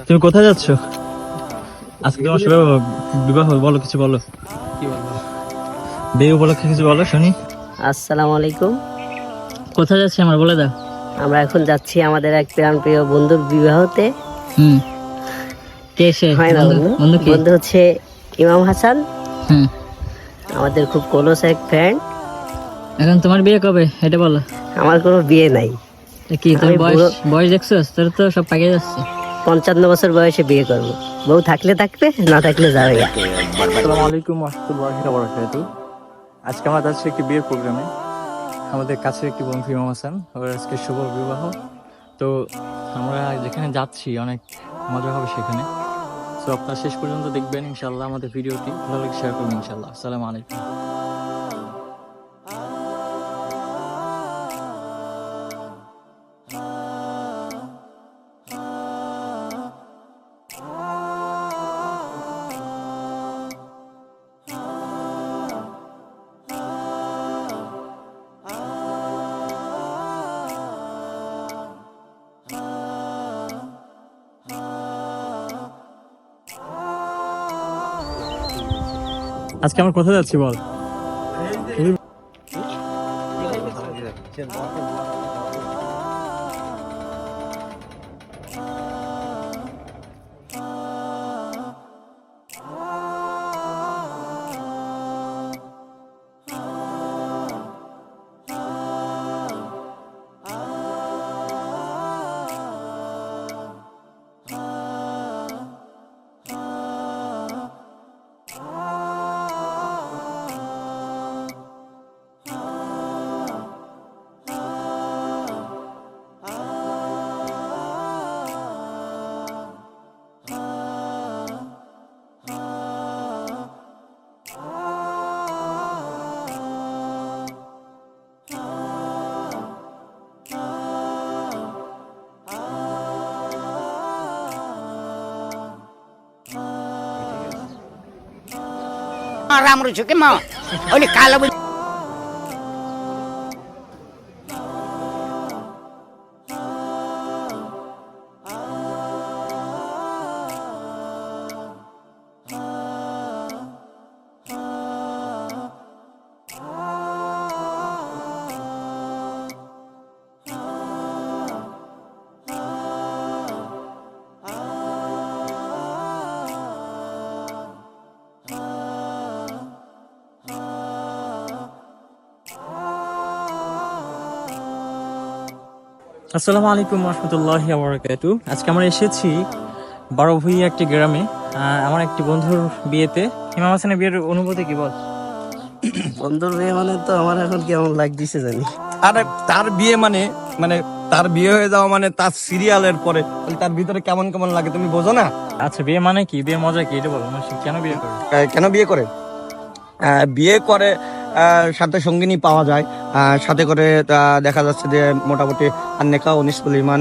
তুমি কোথায় যাচ্ছ? আজকে তোমার শুভ বিবাহ, বলো কিছু বলো। কি বলবো? বিয়ে উপলক্ষে কিছু বলো শুনি। আসসালামু আলাইকুম। কোথায় যাচ্ছি আমার বলে দাও। আমরা এখন যাচ্ছি আমাদের এক প্রিয় বন্ধুর বিবাহতে। কে সে হয় না বন্ধু? বন্ধু কি? বন্ধু হচ্ছে ইমাম হাসান, হুম। আমাদের খুব ক্লোজ এক ফ্রেন্ড। এখন তোমার বিয়ে কবে এটা বলো। আমার কোনো বিয়ে নাই। কি তোর আমি বয়স বুড়ো। বয়স দেখছস? তোর তো সব পাকিয়ে যাচ্ছে। 55 বছর বয়সে বিয়ে করবো। বউ থাকলে থাকবে, না থাকলে যাবে। আসসালামু আলাইকুম ওয়া রাহমাতুল্লাহি ওয়া বারাকাতুহু। আজকে আমরা যাচ্ছি একটি বিয়ের প্রোগ্রামে। আমাদের কাছের একটি বন্ধু ইমাম হাসান, ওর আজকে শুভ বিবাহ। তো আমরা যেখানে যাচ্ছি অনেক মজা হবে সেখানে। তো আপনারা শেষ পর্যন্ত দেখবেন ইনশাআল্লাহ। আমাদের ভিডিওটি ভালো লাগে শেয়ার করবেন ইনশাআল্লাহ। আসসালামু আলাইকুম। আজকে আমরা কোথায় যাচ্ছি বল। राम्रो छु कि म अहिले कालो আসসালামু আলাইকুম ওয়া রাহমাতুল্লাহি ওয়া বারাকাতুহু। আজকে আমরা এসেছি বারোভূঁইয়া একটি গ্রামে, আমার একটি বন্ধুর বিয়েতে। ইমাম হাসানের বিয়ের অনুভূতি কি বল। বন্ধুর বিয়ে মানে তো আমার এখন কেমন লাগতেছে জানি। আরে তার বিয়ে মানে মানে তার বিয়ে হয়ে যাওয়া মানে তার সিরিয়ালের পরে তাহলে তার ভিতরে কেমন কেমন লাগে তুমি বোঝো না? আচ্ছা, বিয়ে মানে কি, বিয়ে মজা কি এটা বলো। মানুষ কেন বিয়ে করে? কেন বিয়ে করে? বিয়ে করে সাথে সঙ্গিনী পাওয়া যায়, সাথে করে দেখা যাচ্ছে যে মোটামুটি আর নেকা ও নিসফুল ইমান